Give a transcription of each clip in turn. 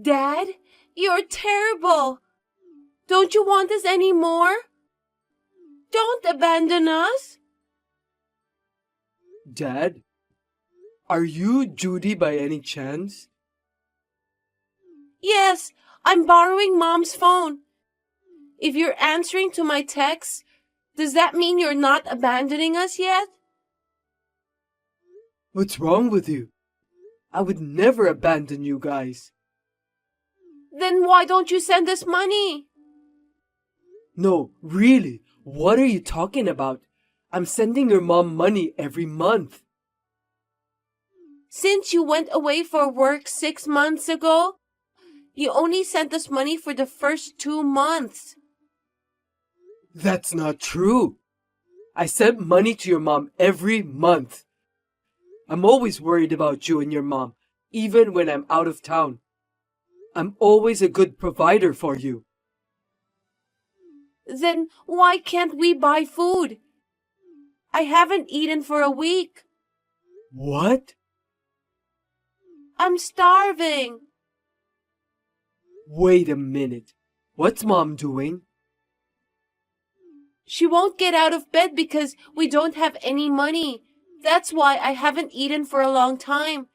Dad, you're terrible. Don't you want us anymore? Don't abandon us. Dad, are you Judy by any chance? Yes, I'm borrowing Mom's phone. If you're answering to my texts, does that mean you're not abandoning us yet? What's wrong with you? I would never abandon you guys. Then why don't you send us money? No, really, what are you talking about? I'm sending your mom money every month. Since you went away for work 6 months ago, you only sent us money for the first 2 months. That's not true. I sent money to your mom every month. I'm always worried about you and your mom, even when I'm out of town. I'm always a good provider for you. Then why can't we buy food? I haven't eaten for a week. What? I'm starving. Wait a minute. What's mom doing? She won't get out of bed because we don't have any money. That's why I haven't eaten for a long time.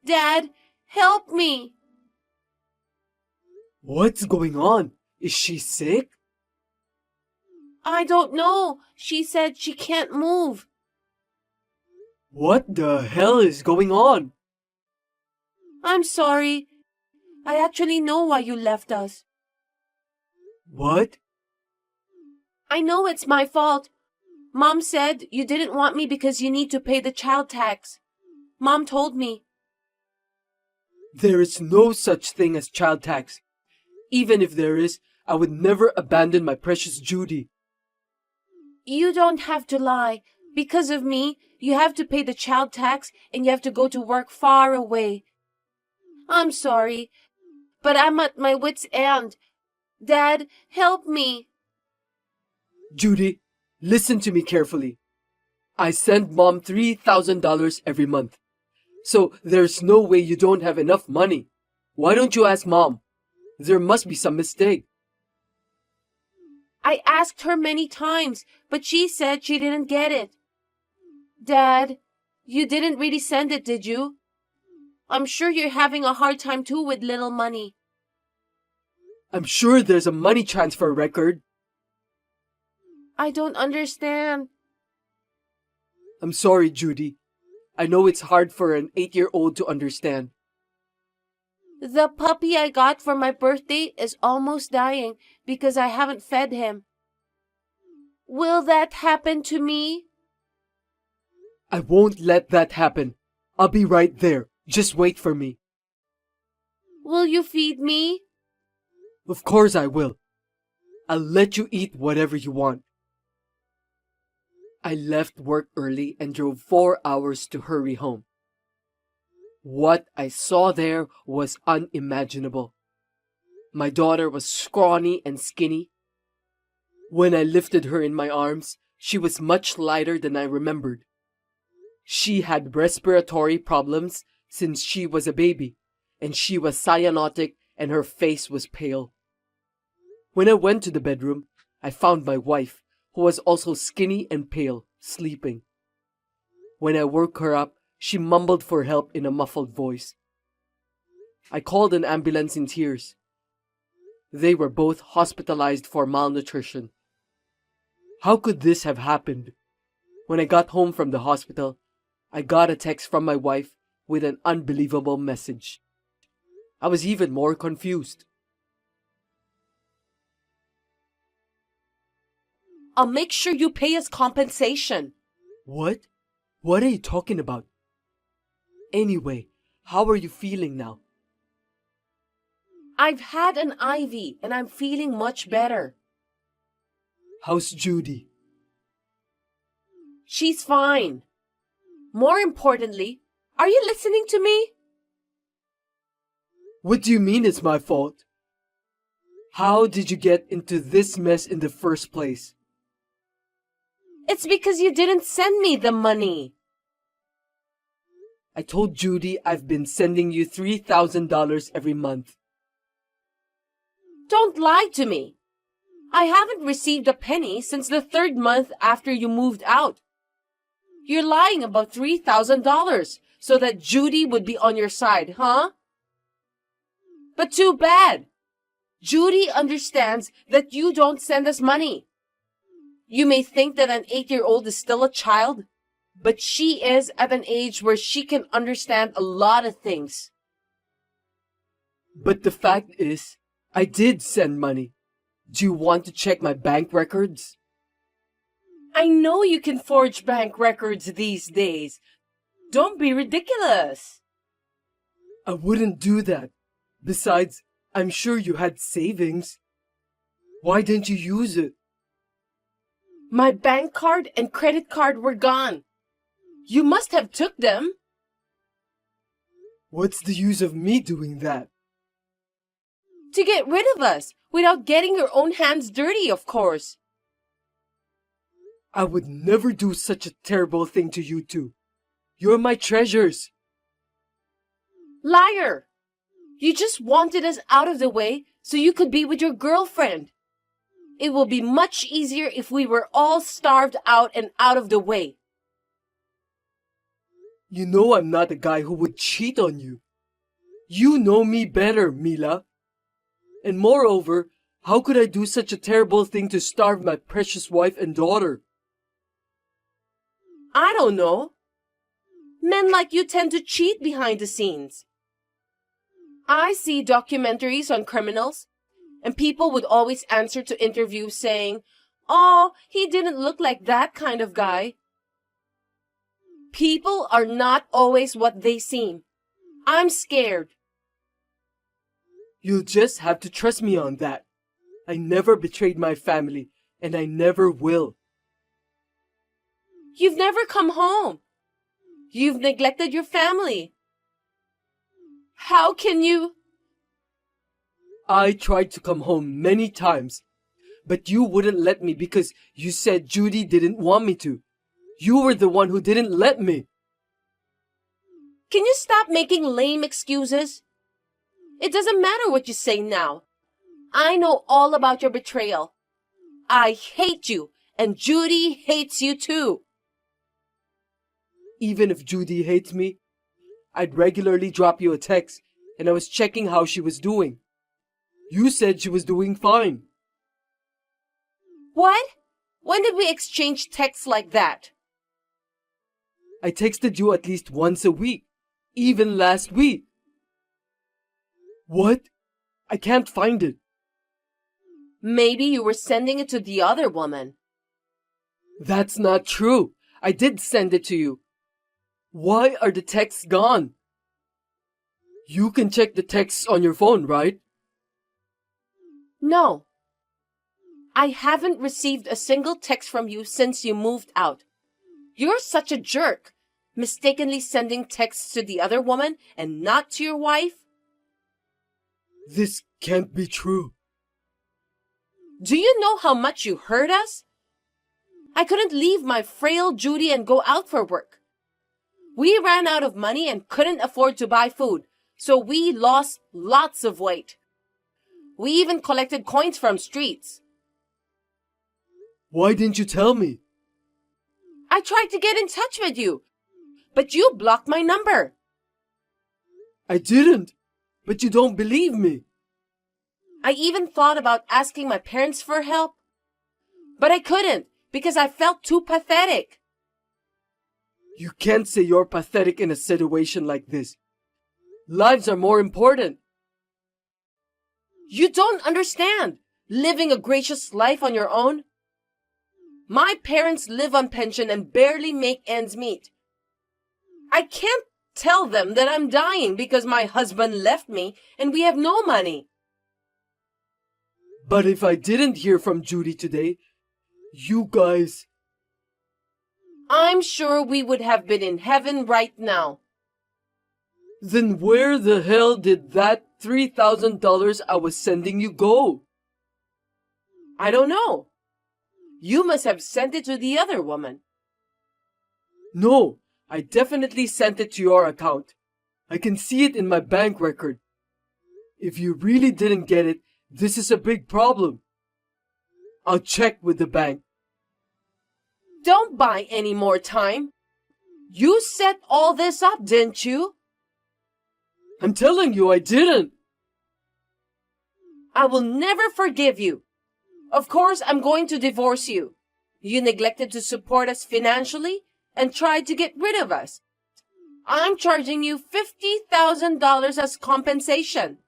Dad, help me. What's going on? Is she sick? I don't know. She said she can't move. What the hell is going on? I'm sorry. I actually know why you left us. What? I know it's my fault. Mom said you didn't want me because you need to pay the child tax. Mom told me. There is no such thing as child tax. Even if there is, I would never abandon my precious Judy. You don't have to lie. Because of me, you have to pay the child tax and you have to go to work far away. I'm sorry, but I'm at my wit's end. Dad, help me. Judy, listen to me carefully. I send mom $3,000 every month. So there's no way you don't have enough money. Why don't you ask mom? There must be some mistake. I asked her many times, but she said she didn't get it. Dad, you didn't really send it, did you? I'm sure you're having a hard time too with little money. I'm sure there's a money transfer record. I don't understand. I'm sorry, Judy. I know it's hard for an 8-year-old to understand. The puppy I got for my birthday is almost dying because I haven't fed him. Will that happen to me? I won't let that happen. I'll be right there. Just wait for me. Will you feed me? Of course I will. I'll let you eat whatever you want. I left work early and drove 4 hours to hurry home. What I saw there was unimaginable. My daughter was scrawny and skinny. When I lifted her in my arms, she was much lighter than I remembered. She had respiratory problems since she was a baby, and she was cyanotic and her face was pale. When I went to the bedroom, I found my wife, who was also skinny and pale, sleeping. When I woke her up, she mumbled for help in a muffled voice. I called an ambulance in tears. They were both hospitalized for malnutrition. How could this have happened? When I got home from the hospital, I got a text from my wife with an unbelievable message. I was even more confused. I'll make sure you pay us compensation. What? What are you talking about? Anyway, how are you feeling now? I've had an IV and I'm feeling much better. How's Judy? She's fine. More importantly, are you listening to me? What do you mean it's my fault? How did you get into this mess in the first place? It's because you didn't send me the money. I told Judy I've been sending you $3,000 every month. Don't lie to me. I haven't received a penny since the 3rd month after you moved out. You're lying about $3,000 so that Judy would be on your side, huh? But too bad. Judy understands that you don't send us money. You may think that an 8-year-old is still a child, but she is at an age where she can understand a lot of things. But the fact is, I did send money. Do you want to check my bank records? I know you can forge bank records these days. Don't be ridiculous. I wouldn't do that. Besides, I'm sure you had savings. Why didn't you use it? My bank card and credit card were gone. You must have took them. What's the use of me doing that? To get rid of us, without getting your own hands dirty, of course. I would never do such a terrible thing to you two. You're my treasures. Liar! You just wanted us out of the way so you could be with your girlfriend. It will be much easier if we were all starved out and out of the way. You know I'm not a guy who would cheat on you. You know me better, Mila. And moreover, how could I do such a terrible thing to starve my precious wife and daughter? I don't know. Men like you tend to cheat behind the scenes. I see documentaries on criminals, and people would always answer to interviews saying, "Oh, he didn't look like that kind of guy." People are not always what they seem. I'm scared. You'll just have to trust me on that. I never betrayed my family, and I never will. You've never come home. You've neglected your family. How can you? I tried to come home many times, but you wouldn't let me because you said Judy didn't want me to. You were the one who didn't let me. Can you stop making lame excuses? It doesn't matter what you say now. I know all about your betrayal. I hate you, and Judy hates you too. Even if Judy hates me, I'd regularly drop you a text, and I was checking how she was doing. You said she was doing fine. What? When did we exchange texts like that? I texted you at least once a week, even last week. What? I can't find it. Maybe you were sending it to the other woman. That's not true. I did send it to you. Why are the texts gone? You can check the texts on your phone, right? No. I haven't received a single text from you since you moved out. You're such a jerk, mistakenly sending texts to the other woman and not to your wife. This can't be true. Do you know how much you hurt us? I couldn't leave my frail Judy and go out for work. We ran out of money and couldn't afford to buy food, so we lost lots of weight. We even collected coins from streets. Why didn't you tell me? I tried to get in touch with you, but you blocked my number. I didn't, but you don't believe me. I even thought about asking my parents for help, but I couldn't because I felt too pathetic. You can't say you're pathetic in a situation like this. Lives are more important. You don't understand living a gracious life on your own. My parents live on pension and barely make ends meet. I can't tell them that I'm dying because my husband left me and we have no money. But if I didn't hear from Judy today, you guys... I'm sure we would have been in heaven right now. Then where the hell did that $3,000 I was sending you go? I don't know. You must have sent it to the other woman. No, I definitely sent it to your account. I can see it in my bank record. If you really didn't get it, This is a big problem. I'll check with the bank. Don't buy any more time. You set all this up, didn't you? I'm telling you, I didn't. I will never forgive you. Of course, I'm going to divorce you. You neglected to support us financially and tried to get rid of us. I'm charging you $50,000 as compensation.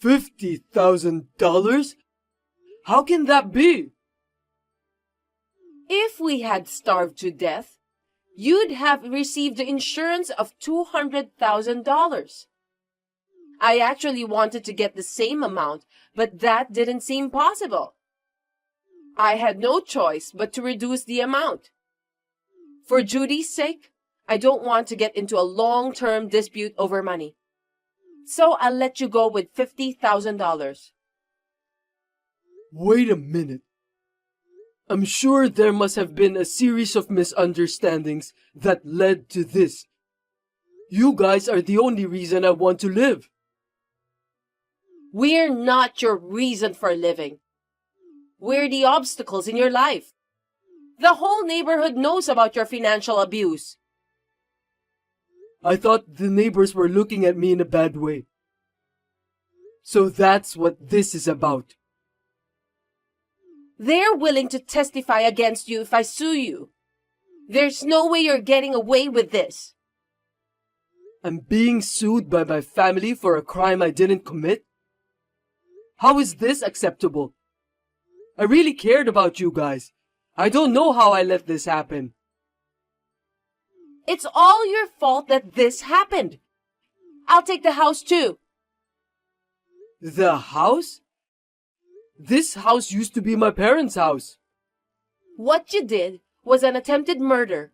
$50,000? How can that be? If we had starved to death, you'd have received the insurance of $200,000. I actually wanted to get the same amount, but that didn't seem possible. I had no choice but to reduce the amount. For Judy's sake, I don't want to get into a long-term dispute over money. So I'll let you go with $50,000. Wait a minute. I'm sure there must have been a series of misunderstandings that led to this. You guys are the only reason I want to live. We're not your reason for living. We're the obstacles in your life. The whole neighborhood knows about your financial abuse. I thought the neighbors were looking at me in a bad way. So that's what this is about. They're willing to testify against you if I sue you. There's no way you're getting away with this. I'm being sued by my family for a crime I didn't commit? How is this acceptable? I really cared about you guys. I don't know how I let this happen. It's all your fault that this happened. I'll take the house too. The house? This house used to be my parents' house. What you did was an attempted murder.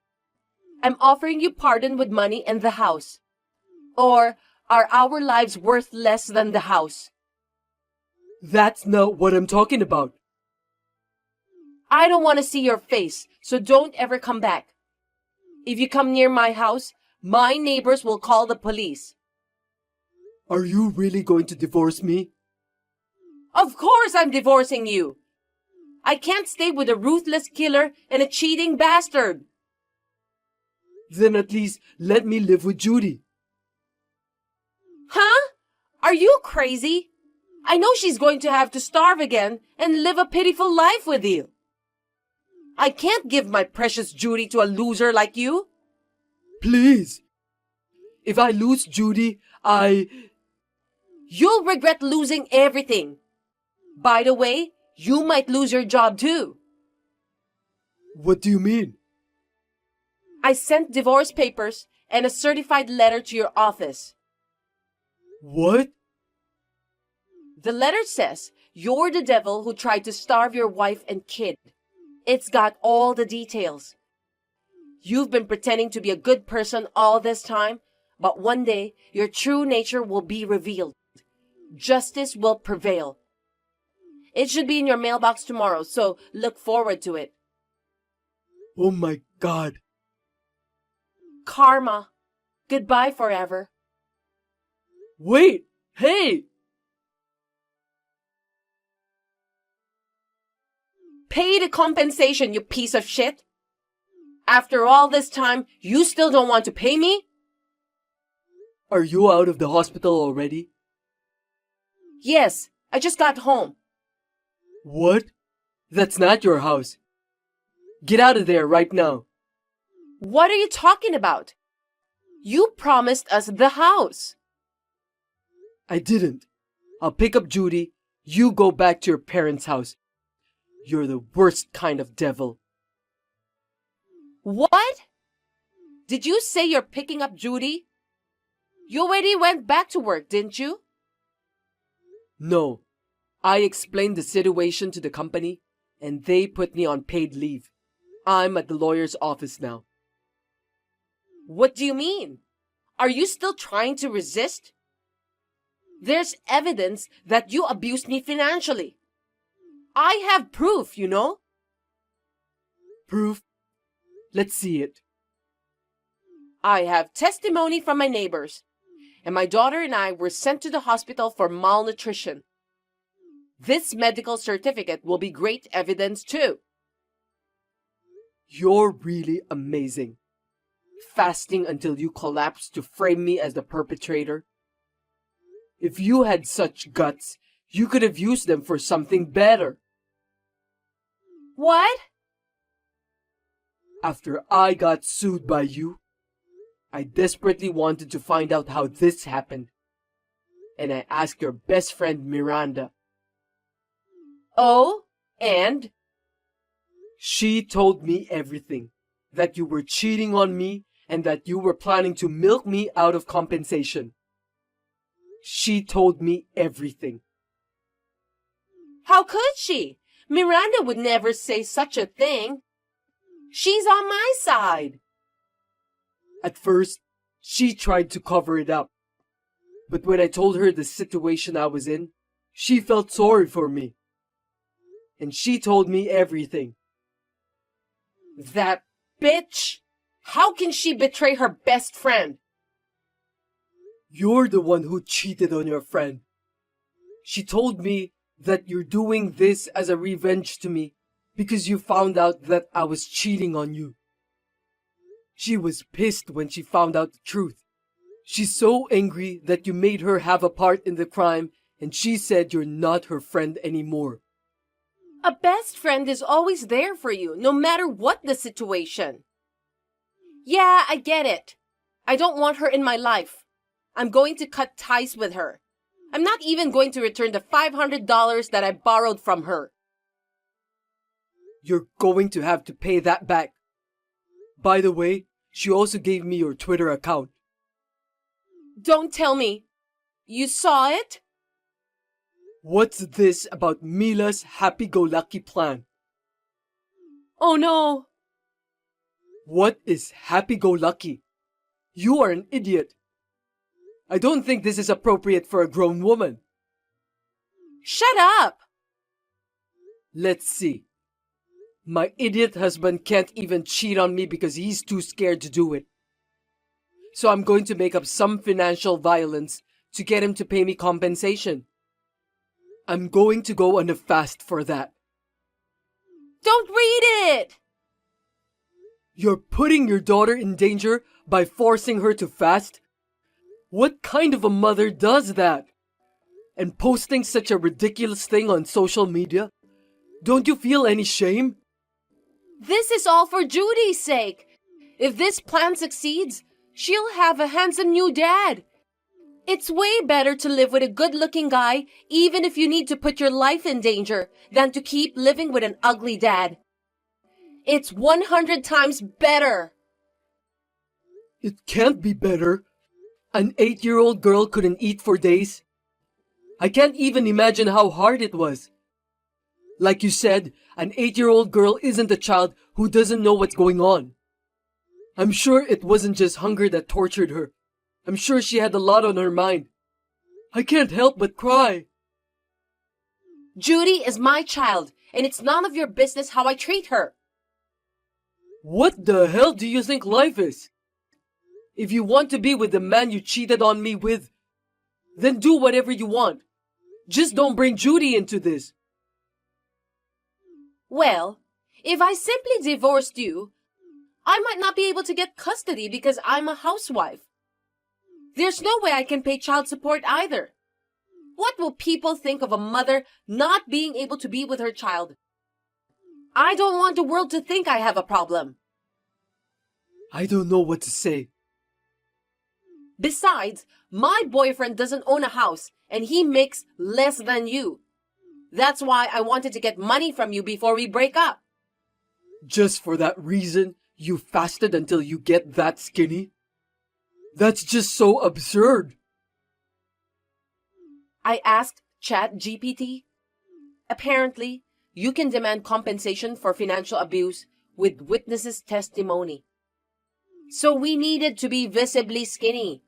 I'm offering you pardon with money and the house. Or are our lives worth less than the house? That's not what I'm talking about. I don't want to see your face, so don't ever come back. If you come near my house, my neighbors will call the police. Are you really going to divorce me? Of course I'm divorcing you. I can't stay with a ruthless killer and a cheating bastard. Then at least let me live with Judy. Huh? Are you crazy? I know she's going to have to starve again and live a pitiful life with you. I can't give my precious Judy to a loser like you. Please. If I lose Judy, You'll regret losing everything. By the way, you might lose your job too. What do you mean? I sent divorce papers and a certified letter to your office. What? The letter says you're the devil who tried to starve your wife and kid. It's got all the details. You've been pretending to be a good person all this time, but one day your true nature will be revealed. Justice will prevail. It should be in your mailbox tomorrow, so look forward to it. Oh my God. Karma. Goodbye forever. Wait! Hey! Pay the compensation, you piece of shit. After all this time, you still don't want to pay me? Are you out of the hospital already? Yes, I just got home. What? That's not your house. Get out of there right now. What are you talking about? You promised us the house. I didn't. I'll pick up Judy. You go back to your parents' house. You're the worst kind of devil. What? Did you say you're picking up Judy? You already went back to work, didn't you? No. I explained the situation to the company, and they put me on paid leave. I'm at the lawyer's office now. What do you mean? Are you still trying to resist? There's evidence that you abused me financially. I have proof, you know. Proof? Let's see it. I have testimony from my neighbors. and my daughter and I were sent to the hospital for malnutrition. This medical certificate will be great evidence too. You're really amazing. Fasting until you collapse to frame me as the perpetrator. If you had such guts, you could have used them for something better. What? After I got sued by you, I desperately wanted to find out how this happened. And I asked your best friend Miranda. Oh, and? She told me everything. That you were cheating on me and that you were planning to milk me out of compensation. She told me everything. How could she? Miranda would never say such a thing. She's on my side. At first, she tried to cover it up. But when I told her the situation I was in, she felt sorry for me. And she told me everything. That bitch! How can she betray her best friend? You're the one who cheated on your friend. She told me that you're doing this as a revenge to me because you found out that I was cheating on you. She was pissed when she found out the truth. She's so angry that you made her have a part in the crime, and she said you're not her friend anymore. A best friend is always there for you, no matter what the situation. Yeah, I get it. I don't want her in my life. I'm going to cut ties with her. I'm not even going to return the $500 that I borrowed from her. You're going to have to pay that back. By the way, she also gave me your Twitter account. Don't tell me. You saw it? What's this about Mila's happy-go-lucky plan? Oh no. What is happy-go-lucky? You are an idiot. I don't think this is appropriate for a grown woman. Shut up! Let's see. My idiot husband can't even cheat on me because he's too scared to do it. So I'm going to make up some financial violence to get him to pay me compensation. I'm going to go on a fast for that. Don't read it! You're putting your daughter in danger by forcing her to fast? What kind of a mother does that? And posting such a ridiculous thing on social media? Don't you feel any shame? This is all for Judy's sake. If this plan succeeds, she'll have a handsome new dad. It's way better to live with a good-looking guy, even if you need to put your life in danger, than to keep living with an ugly dad. It's 100 times better. It can't be better. An 8-year-old girl couldn't eat for days. I can't even imagine how hard it was. Like you said, an 8-year-old girl isn't a child who doesn't know what's going on. I'm sure it wasn't just hunger that tortured her. I'm sure she had a lot on her mind. I can't help but cry. Judy is my child, and it's none of your business how I treat her. What the hell do you think life is? If you want to be with the man you cheated on me with, then do whatever you want. Just don't bring Judy into this. Well, if I simply divorced you, I might not be able to get custody because I'm a housewife. There's no way I can pay child support either. What will people think of a mother not being able to be with her child? I don't want the world to think I have a problem. I don't know what to say. Besides, my boyfriend doesn't own a house and he makes less than you. That's why I wanted to get money from you before we break up. Just for that reason, you fasted until you get that skinny? That's just so absurd. I asked ChatGPT. Apparently, you can demand compensation for financial abuse with witnesses' testimony. So we needed to be visibly skinny.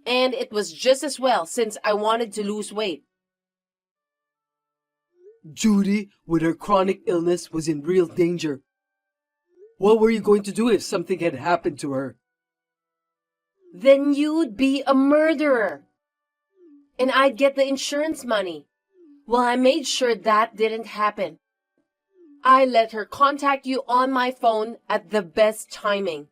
And it was just as well since I wanted to lose weight. Judy, with her chronic illness, was in real danger. What were you going to do if something had happened to her? then you'd be a murderer. And I'd get the insurance money. Well, I made sure that didn't happen. I let her contact you on my phone at the best timing.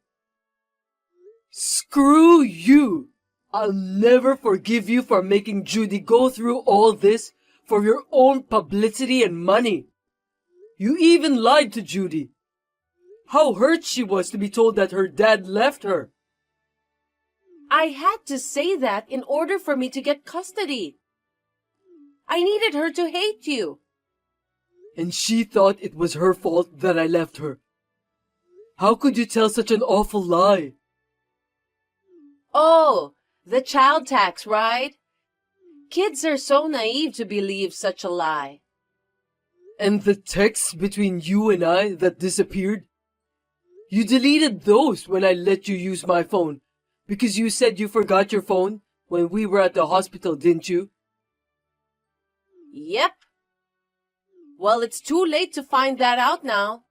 Screw you! I'll never forgive you for making Judy go through all this for your own publicity and money. You even lied to Judy. How hurt she was to be told that her dad left her. I had to say that in order for me to get custody. I needed her to hate you. And she thought it was her fault that I left her. How could you tell such an awful lie? Oh, the child tax, right? Kids are so naive to believe such a lie. And the texts between you and I that disappeared? You deleted those when I let you use my phone because you said you forgot your phone when we were at the hospital, didn't you? Yep. Well, it's too late to find that out now.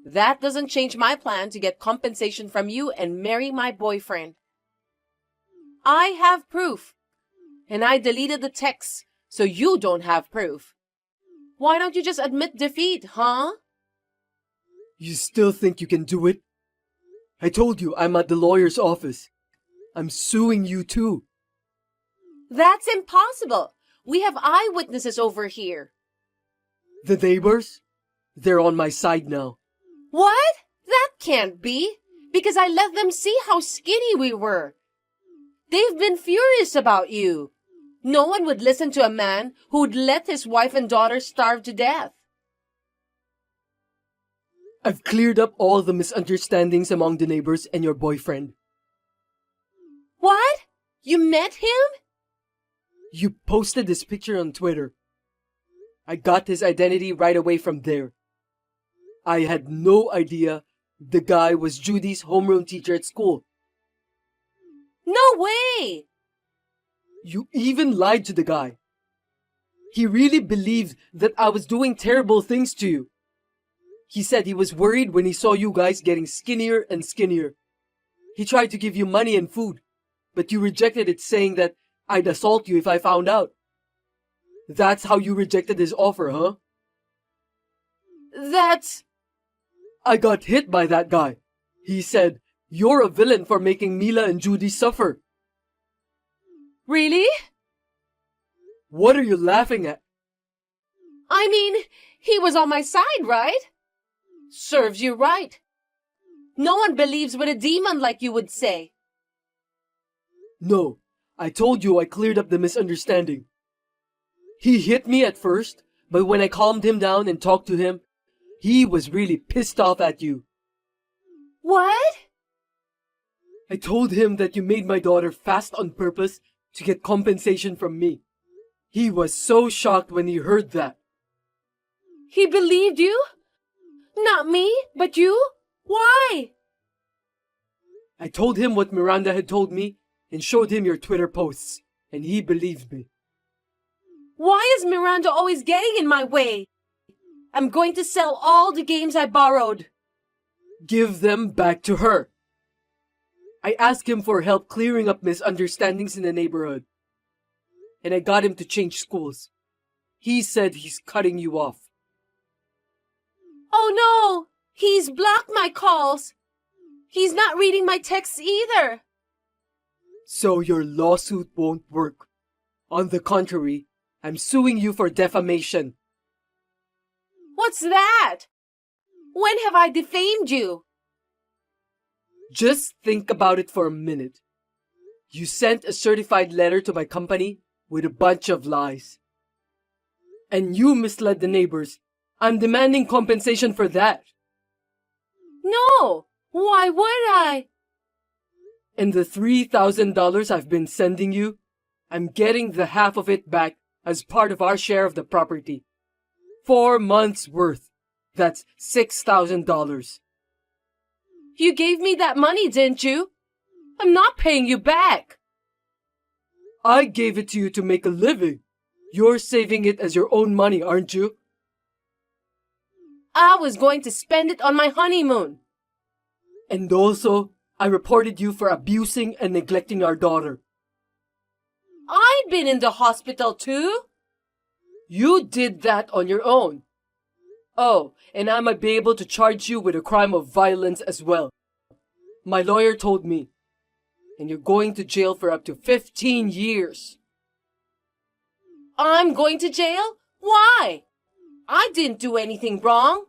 That doesn't change my plan to get compensation from you and marry my boyfriend. I have proof. And I deleted the texts, so you don't have proof. Why don't you just admit defeat, huh? You still think you can do it? I told you I'm at the lawyer's office. I'm suing you too. That's impossible. We have eyewitnesses over here. The neighbors? They're on my side now. What? That can't be, because I let them see how skinny we were. They've been furious about you. No one would listen to a man who would let his wife and daughter starve to death. I've cleared up all the misunderstandings among the neighbors and your boyfriend. What? You met him? You posted this picture on Twitter. I got his identity right away from there. I had no idea the guy was Judy's homeroom teacher at school. No way! You even lied to the guy. He really believed that I was doing terrible things to you. He said he was worried when he saw you guys getting skinnier and skinnier. He tried to give you money and food, but you rejected it, saying that I'd assault you if I found out. That's how you rejected his offer, huh? That's... I got hit by that guy. He said, "You're a villain for making Mila and Judy suffer." Really? What are you laughing at? I mean, he was on my side, right? Serves you right. No one believes what a demon like you would say. No, I told you I cleared up the misunderstanding. He hit me at first, but when I calmed him down and talked to him, he was really pissed off at you. What? I told him that you made my daughter fast on purpose to get compensation from me. He was so shocked when he heard that. He believed you? Not me, but you? Why? I told him what Miranda had told me and showed him your Twitter posts, and he believed me. Why is Miranda always getting in my way? I'm going to sell all the games I borrowed. Give them back to her. I asked him for help clearing up misunderstandings in the neighborhood. And I got him to change schools. He said he's cutting you off. Oh no! He's blocked my calls. He's not reading my texts either. So your lawsuit won't work. On the contrary, I'm suing you for defamation. What's that? When have I defamed you? Just think about it for a minute. You sent a certified letter to my company with a bunch of lies. And you misled the neighbors. I'm demanding compensation for that. No! Why would I? And the $3,000 I've been sending you, I'm getting the half of it back as part of our share of the property. 4 months worth. That's $6,000. You gave me that money, didn't you? I'm not paying you back. I gave it to you to make a living. You're saving it as your own money, aren't you? I was going to spend it on my honeymoon. And also, I reported you for abusing and neglecting our daughter. I'd been in the hospital too. You did that on your own. Oh, and I might be able to charge you with a crime of violence as well. My lawyer told me. And you're going to jail for up to 15 years. I'm going to jail? Why? I didn't do anything wrong.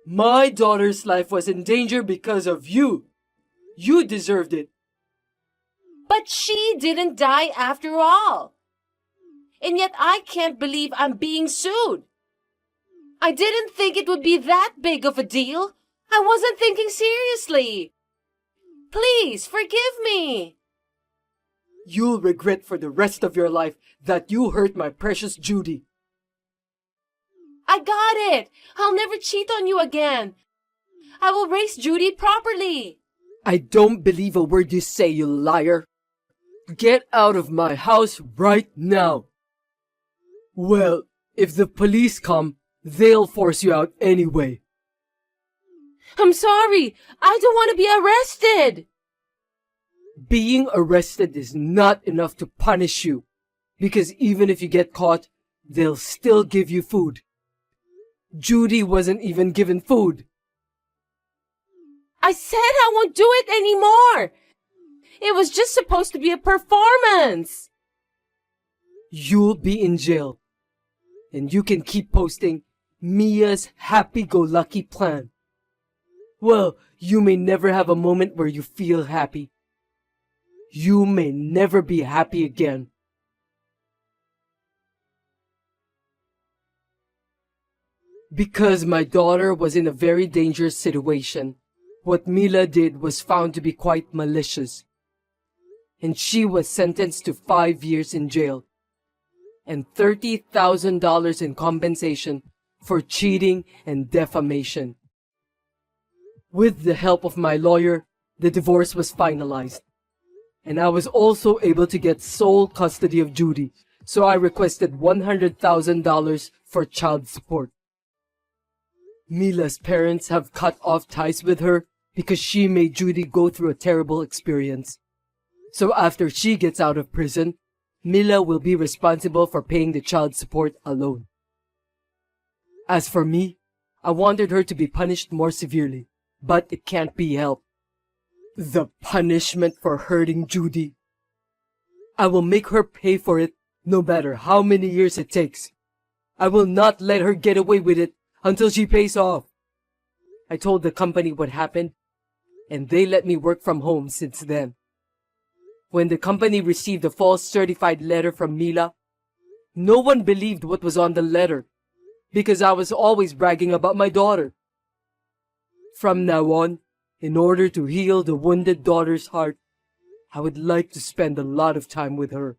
My daughter's life was in danger because of you. You deserved it. But she didn't die after all. And yet I can't believe I'm being sued. I didn't think it would be that big of a deal. I wasn't thinking seriously. Please, forgive me. You'll regret for the rest of your life that you hurt my precious Judy. I got it. I'll never cheat on you again. I will raise Judy properly. I don't believe a word you say, you liar. Get out of my house right now. Well, if the police come, they'll force you out anyway. I'm sorry. I don't want to be arrested. Being arrested is not enough to punish you, because even if you get caught, they'll still give you food. Judy wasn't even given food. I said I won't do it anymore. It was just supposed to be a performance. You'll be in jail, and you can keep posting Mia's happy-go-lucky plan. Well, you may never have a moment where you feel happy. You may never be happy again. Because my daughter was in a very dangerous situation, what Mila did was found to be quite malicious. And she was sentenced to 5 years in jail and $30,000 in compensation for cheating and defamation. With the help of my lawyer, the divorce was finalized. And I was also able to get sole custody of Judy, so I requested $100,000 for child support. Mila's parents have cut off ties with her because she made Judy go through a terrible experience. So after she gets out of prison, Mila will be responsible for paying the child support alone. As for me, I wanted her to be punished more severely, but it can't be helped. The punishment for hurting Judy. I will make her pay for it no matter how many years it takes. I will not let her get away with it until she pays off. I told the company what happened, and they let me work from home since then. When the company received a false certified letter from Mila, no one believed what was on the letter because I was always bragging about my daughter. From now on, in order to heal the wounded daughter's heart, I would like to spend a lot of time with her.